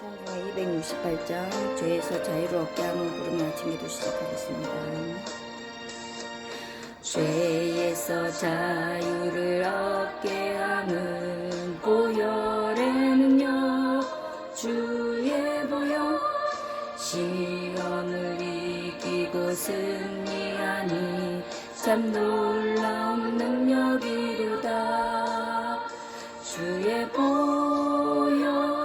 찬송가 268장 죄에서 자유를 얻게 하는 부름의 아침 기도 시작하겠습니다. 죄에서 자유를 얻게 하는 보혈의 능력 주의 보혈 시험을 이기고 승리하니 참 놀라운 능력이로다. 주의 보혈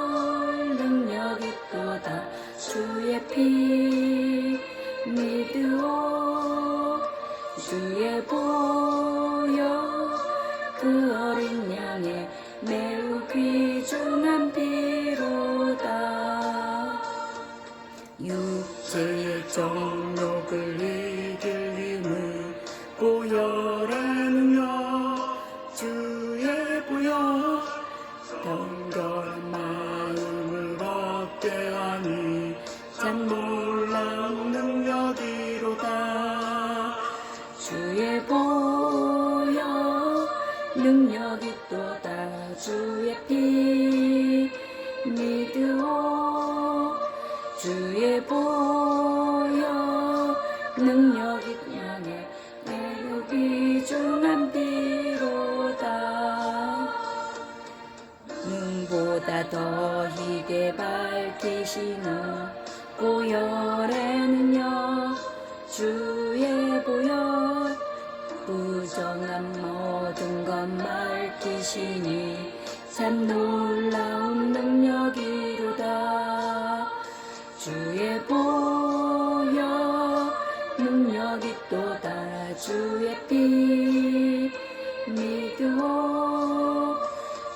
능력이 또다. 주의 피 믿으오. 주의 보혈 그 어린 양의 매우 귀중한 피로다. 육체의 정욕을 이길 힘은 보혈의 능력 주의 보혈 정결한 마음을 얻게 하니 참 놀라운 능력이로다. 주의 보혈 능력이 또다. 주의 피 믿으오. 주의 보혈 능력이 나네 매우 귀중한 피로다. 눈보다 더 희게 밝히시는 보혈의 능력 주의 보혈 부정한 모든 것 밝히시니 참 놀라운 능력이로다. 주의 보혈 능력이 또다. 주의 피 믿으오.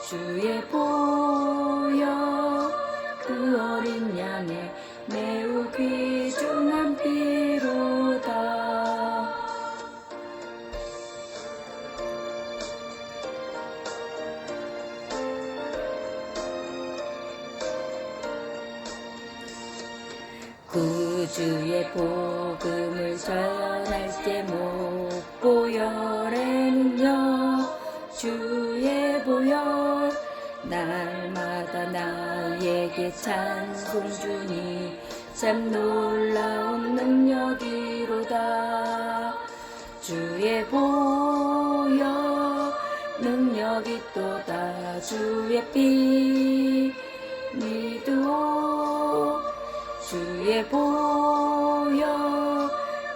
주의 보혈 그 어린 양의 매우 귀중한 피로다. 구주의 복음을 전할 제목 보혈의 능력 주의 보혈 날마다 나에게 찬송 주니 참 놀라운 능력이로다. 주의 보혈 능력이 또다. 주의 피 믿으오. 주의 보혈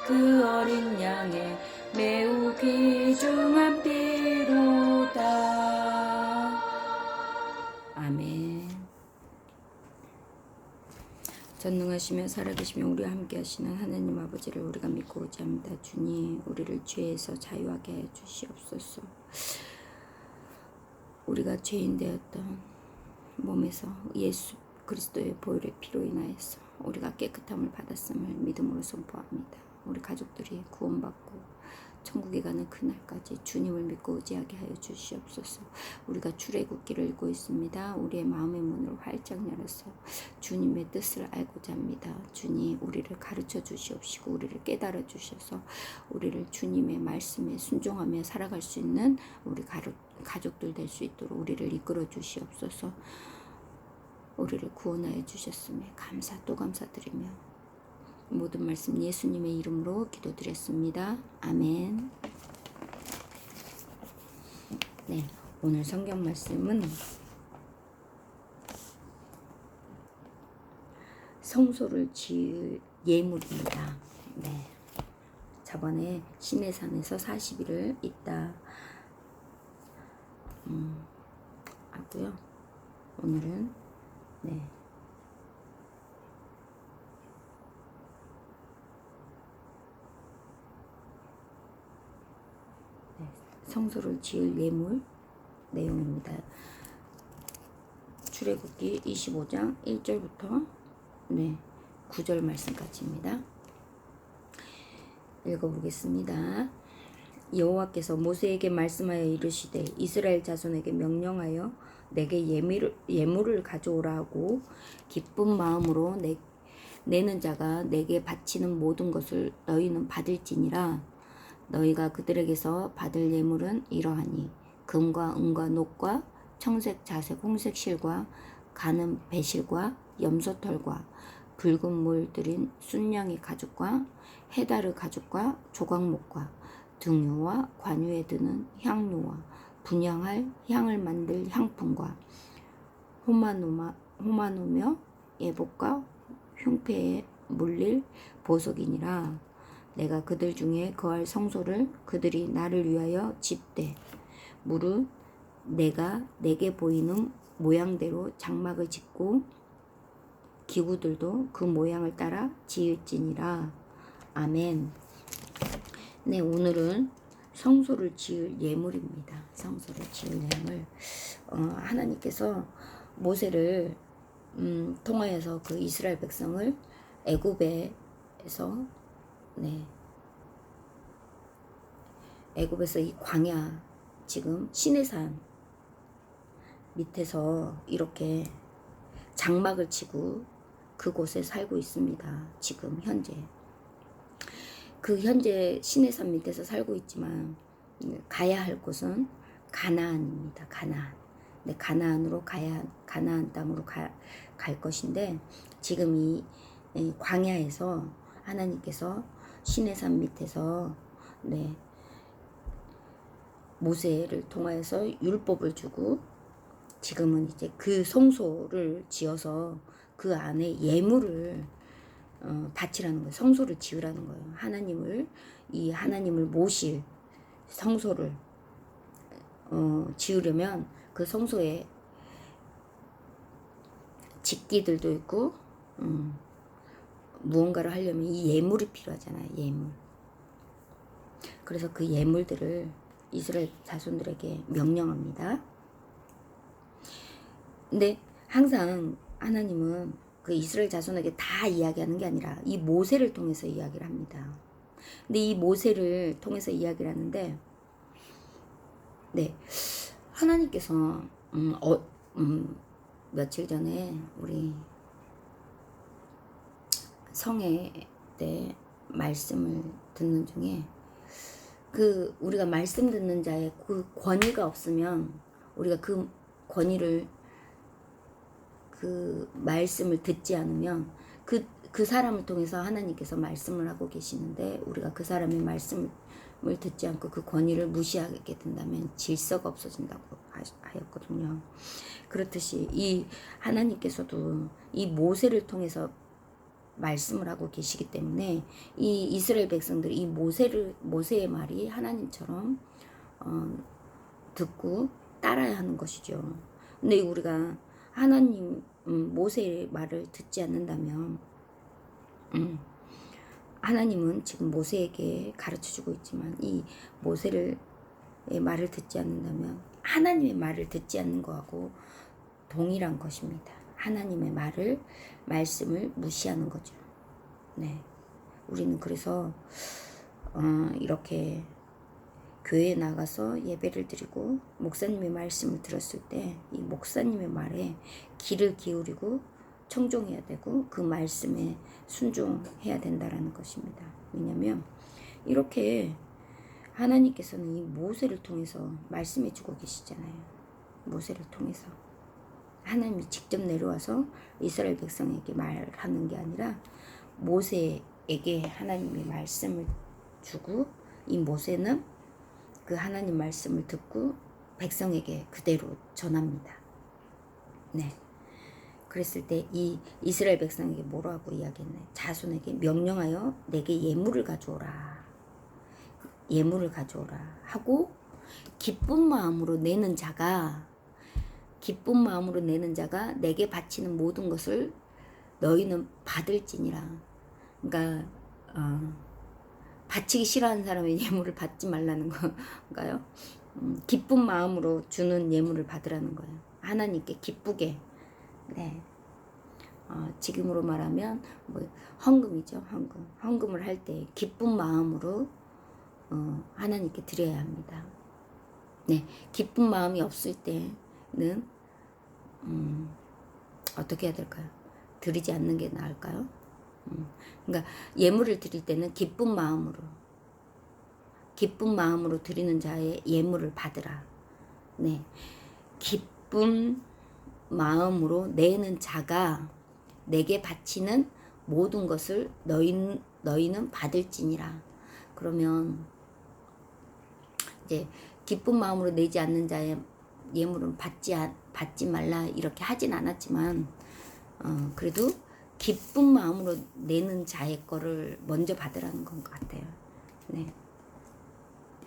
그 어린 양의 매우 귀중한 피로다. 아멘. 전능하시며 살아계시며 우리와 함께 하시는 하나님 아버지를 우리가 믿고 의지합니다. 주님, 우리를 죄에서 자유하게 해 주시옵소서. 우리가 죄인 되었던 몸에서 예수 그리스도의 보혈의 피로 인하여서 우리가 깨끗함을 받았음을 믿음으로 선포합니다. 우리 가족들이 구원받고 천국에 가는 그날까지 주님을 믿고 의지하게 하여 주시옵소서. 우리가 출애굽기를 읽고 있습니다. 우리의 마음의 문을 활짝 열어서 주님의 뜻을 알고자 합니다. 주님, 우리를 가르쳐 주시옵시고 우리를 깨달아 주셔서 우리를 주님의 말씀에 순종하며 살아갈 수 있는 우리 가족들 될 수 있도록 우리를 이끌어 주시옵소서. 우리를 구원하여 주셨음에 감사 또 감사드리며 모든 말씀 예수님의 이름으로 기도드렸습니다. 아멘. 네, 오늘 성경 말씀은 성소를 지을 예물입니다. 네, 저번에 시내산에서 40일을 있다 하고요. 오늘은 네. 성소를 지을 예물 내용입니다. 출애굽기 25장 1절부터 9절 말씀까지입니다. 읽어보겠습니다. 여호와께서 모세에게 말씀하여 이르시되 이스라엘 자손에게 명령하여 내게 예물을 가져오라 하고 기쁜 마음으로 내는 자가 내게 바치는 모든 것을 너희는 받을지니라. 너희가 그들에게서 받을 예물은 이러하니 금과 은과 녹과 청색 자색 홍색 실과 가는 배실과 염소털과 붉은 물 들인 순양의 가죽과 해다르 가죽과 조각목과 등유와 관유에 드는 향료와 분향할 향을 만들 향품과 호마노며 예복과 흉패에 물릴 보석이니라. 내가 그들 중에 거할 성소를 그들이 나를 위하여 짓되 무릇 내가 내게 보이는 모양대로 장막을 짓고 기구들도 그 모양을 따라 지을지니라. 아멘. 네, 오늘은 성소를 지을 예물입니다. 성소를 지을 예물. 하나님께서 모세를 통하여서 그 이스라엘 백성을 애굽에서 애굽에서 이 광야 지금 시내산 밑에서 이렇게 장막을 치고 그곳에 살고 있습니다. 지금 현재 시내산 밑에서 살고 있지만 가야 할 곳은 가나안입니다. 가나안. 네, 가나안 땅으로 갈 것인데 지금 이 광야에서 하나님께서 시내산 밑에서 모세를 통하여서 율법을 주고 지금은 이제 그 성소를 지어서 그 안에 예물을 바치라는 거예요. 성소를 지으라는 거예요. 하나님을 모실 성소를 지으려면 그 성소에 집기들도 있고 무언가를 하려면 이 예물이 필요하잖아요. 예물. 그래서 그 예물들을 이스라엘 자손들에게 명령합니다. 근데 항상 하나님은 그 이스라엘 자손에게 다 이야기하는 게 아니라 이 모세를 통해서 이야기를 합니다. 근데 이 모세를 통해서 이야기를 하는데 하나님께서 며칠 전에 우리 성회 때 말씀을 듣는 중에 우리가 말씀 듣는 자의 그 권위가 없으면 우리가 그 권위를 그 말씀을 듣지 않으면 그 사람을 통해서 하나님께서 말씀을 하고 계시는데 우리가 그 사람의 말씀을 듣지 않고 그 권위를 무시하게 된다면 질서가 없어진다고 하였거든요. 그렇듯이 이 하나님께서도 이 모세를 통해서 말씀을 하고 계시기 때문에 이 이스라엘 백성들이 이 모세의 말이 하나님처럼 듣고 따라야 하는 것이죠. 근데 우리가 모세의 말을 듣지 않는다면 하나님은 지금 모세에게 가르쳐주고 있지만 이 모세의 말을 듣지 않는다면 하나님의 말을 듣지 않는 거하고 동일한 것입니다. 하나님의 말씀을 무시하는 거죠. 네, 우리는 그래서 이렇게 교회에 나가서 예배를 드리고 목사님의 말씀을 들었을 때 이 목사님의 말에 귀를 기울이고 청종해야 되고 그 말씀에 순종해야 된다라는 것입니다. 왜냐하면 이렇게 하나님께서는 이 모세를 통해서 말씀해 주고 계시잖아요. 모세를 통해서 하나님이 직접 내려와서 이스라엘 백성에게 말하는 게 아니라 모세에게 하나님의 말씀을 주고 이 모세는 그 하나님 말씀을 듣고 백성에게 그대로 전합니다. 네. 그랬을 때 이 이스라엘 백성에게 뭐라고 이야기했나요? 자손에게 명령하여 내게 예물을 가져오라. 예물을 가져오라 하고 기쁜 마음으로 내는 자가 내게 바치는 모든 것을 너희는 받을지니라. 그러니까 바치기 싫어하는 사람의 예물을 받지 말라는 건가요? 기쁜 마음으로 주는 예물을 받으라는 거예요. 하나님께 기쁘게. 네. 지금으로 말하면 헌금이죠. 헌금을 할 때 기쁜 마음으로 하나님께 드려야 합니다. 네. 기쁜 마음이 없을 때는 어떻게 해야 될까요? 드리지 않는 게 나을까요? 그러니까 예물을 드릴 때는 기쁜 마음으로 드리는 자의 예물을 받으라. 네. 기쁜 마음으로 내는 자가 내게 바치는 모든 것을 너희는 받을지니라. 그러면 이제 기쁜 마음으로 내지 않는 자의 예물은 받지 말라 이렇게 하진 않았지만 그래도 기쁜 마음으로 내는 자의 거를 먼저 받으라는 것 같아요. 네.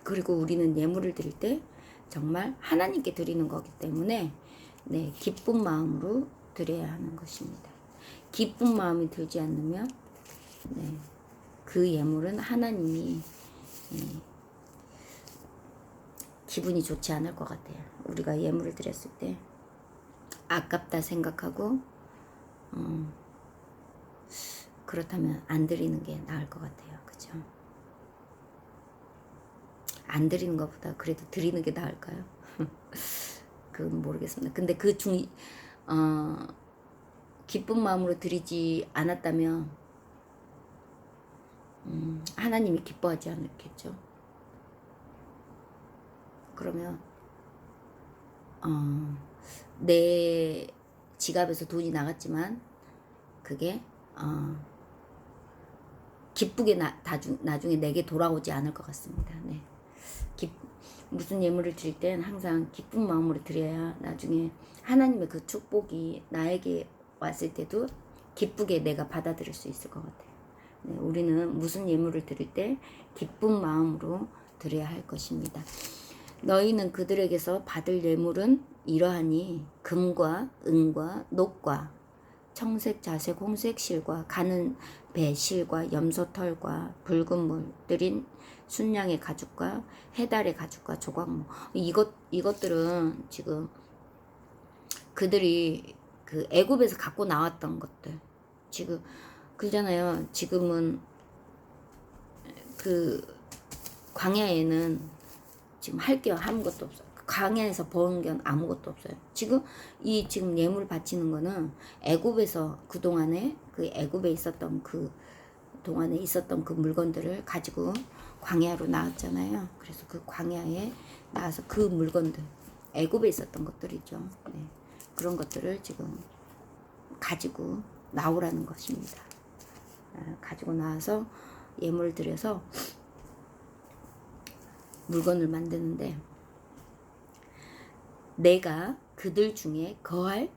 그리고 우리는 예물을 드릴 때 정말 하나님께 드리는 거기 때문에 네, 기쁜 마음으로 드려야 하는 것입니다. 기쁜 마음이 들지 않으면 네, 그 예물은 하나님이 기분이 좋지 않을 것 같아요. 우리가 예물을 드렸을 때 아깝다 생각하고 그렇다면 안 드리는 게 나을 것 같아요. 그죠? 안 드리는 것보다 그래도 드리는 게 나을까요? 그건 모르겠습니다. 근데 기쁜 마음으로 드리지 않았다면 하나님이 기뻐하지 않겠죠. 그러면 내 지갑에서 돈이 나갔지만 그게 기쁘게 나중에 내게 돌아오지 않을 것 같습니다. 네. 무슨 예물을 드릴 땐 항상 기쁜 마음으로 드려야 나중에 하나님의 그 축복이 나에게 왔을 때도 기쁘게 내가 받아들일 수 있을 것 같아요. 네, 우리는 무슨 예물을 드릴 때 기쁜 마음으로 드려야 할 것입니다. 너희는 그들에게서 받을 예물은 이러하니 금과 은과 녹과 청색, 자색, 홍색 실과 가는 배 실과 염소털과 붉은 물 들인 순양의 가죽과 해달의 가죽과 조각모. 이것들은 지금 그들이 그 애굽에서 갖고 나왔던 것들. 지금 그잖아요. 지금은 그 광야에는 지금 할 게 아무것도 없어. 광야에서 버은 게 아무것도 없어요. 지금 예물 바치는 거는 애굽에서 그동안에 그 애굽에 있었던 그 동안에 있었던 그 물건들을 가지고 광야로 나왔잖아요. 그래서 그 광야에 나와서 그 물건들 애굽에 있었던 것들이죠. 네. 그런 것들을 지금 가지고 나오라는 것입니다. 가지고 나와서 예물을 드려서 물건을 만드는데 내가 그들 중에 거할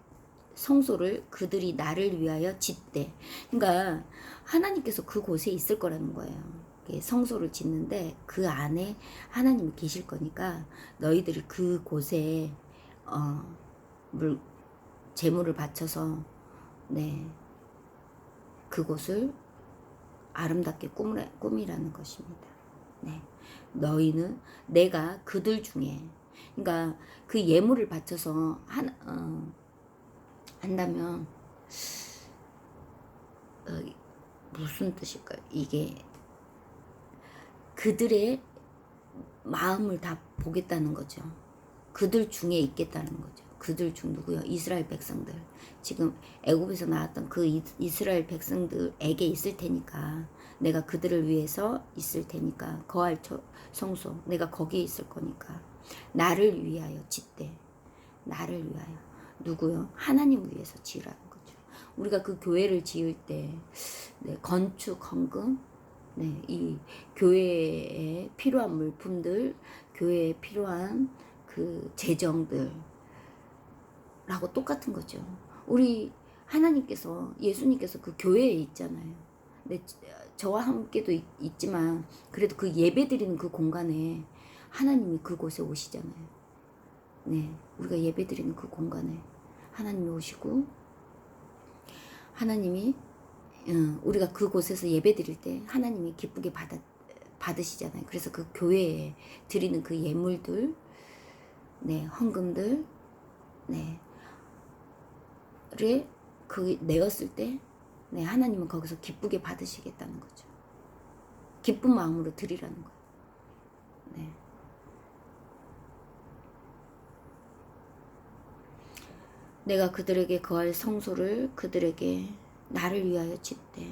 성소를 그들이 나를 위하여 짓되. 그러니까 하나님께서 그곳에 있을 거라는 거예요. 성소를 짓는데 그 안에 하나님이 계실 거니까 너희들이 그곳에 재물을 바쳐서 네, 그곳을 아름답게 꾸미라는 것입니다. 네, 너희는 내가 그들 중에, 그러니까 그 예물을 바쳐서 한다면 무슨 뜻일까요? 이게 그들의 마음을 다 보겠다는 거죠. 그들 중에 있겠다는 거죠. 그들 중 누구요? 이스라엘 백성들. 지금 애굽에서 나왔던 그 이스라엘 백성들에게 있을 테니까 내가 그들을 위해서 있을 테니까 거할 성소 내가 거기에 있을 거니까 나를 위하여 짓되. 나를 위하여. 누구요? 하나님을 위해서 지으라는 거죠. 우리가 그 교회를 지을 때 네, 건축, 헌금, 네, 이 교회에 필요한 물품들, 교회에 필요한 그 재정들 라고 똑같은 거죠. 우리 하나님께서 예수님께서 그 교회에 있잖아요. 네, 저와 함께도 있지만 그래도 그 예배드리는 그 공간에 하나님이 그곳에 오시잖아요. 네, 우리가 예배드리는 그 공간에 하나님이 오시고 하나님이 우리가 그곳에서 예배드릴 때 하나님이 기쁘게 받으시잖아요. 그래서 그 교회에 드리는 그 예물들, 네, 헌금들, 네, 를 그 내었을 때, 네, 하나님은 거기서 기쁘게 받으시겠다는 거죠. 기쁜 마음으로 드리라는 거예요. 네. 내가 그들에게 거할 성소를 그들에게 나를 위하여 짓되.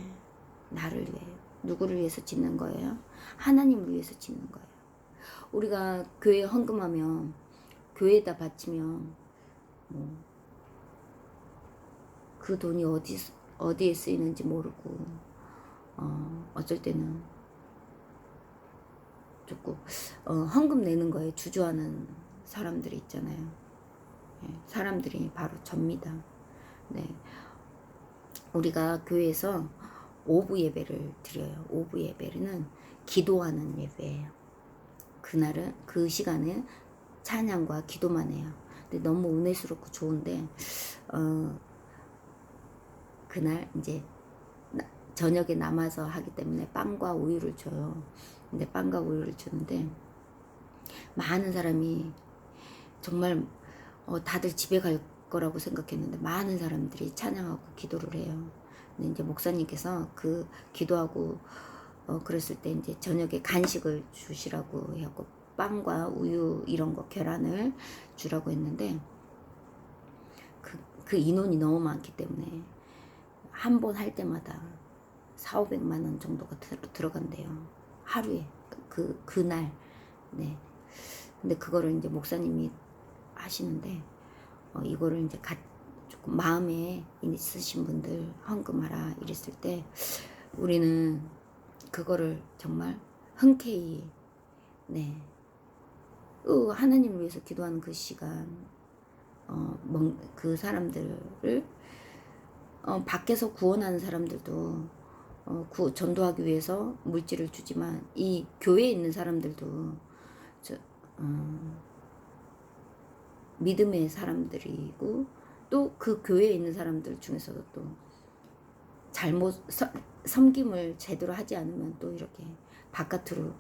나를 위하여. 누구를 위해서 짓는 거예요? 하나님을 위해서 짓는 거예요. 우리가 교회에 헌금하면, 교회에다 바치면 그 돈이 어디에 쓰이는지 모르고 어쩔 때는 조금 헌금 내는 거에 주저하는 사람들이 있잖아요. 예, 사람들이 바로 접니다. 네, 우리가 교회에서 오부 예배를 드려요. 오부 예배는 기도하는 예배예요. 그날은 그 시간에 찬양과 기도만 해요. 근데 너무 은혜스럽고 좋은데 그날 이제 저녁에 남아서 하기 때문에 빵과 우유를 줘요. 근데 빵과 우유를 주는데 많은 사람이 정말 다들 집에 갈 거라고 생각했는데 많은 사람들이 찬양하고 기도를 해요. 근데 이제 목사님께서 그 기도하고 그랬을 때 이제 저녁에 간식을 주시라고 해갖고 빵과 우유 이런 거 계란을 주라고 했는데 그 인원이 너무 많기 때문에 한 번 할 때마다 4,500만 원 정도가 들어간대요. 하루에 그날. 네. 근데 그거를 이제 목사님이 하시는데 이거를 이제 조금 마음에 있으신 분들 헌금하라 이랬을 때 우리는 그거를 정말 흔쾌히 네. 하나님을 위해서 기도하는 그 시간 그 사람들을 밖에서 구원하는 사람들도 전도하기 위해서 물질을 주지만 이 교회에 있는 사람들도 믿음의 사람들이고 또 그 교회에 있는 사람들 중에서도 또 잘못 섬김을 제대로 하지 않으면 또 이렇게 바깥으로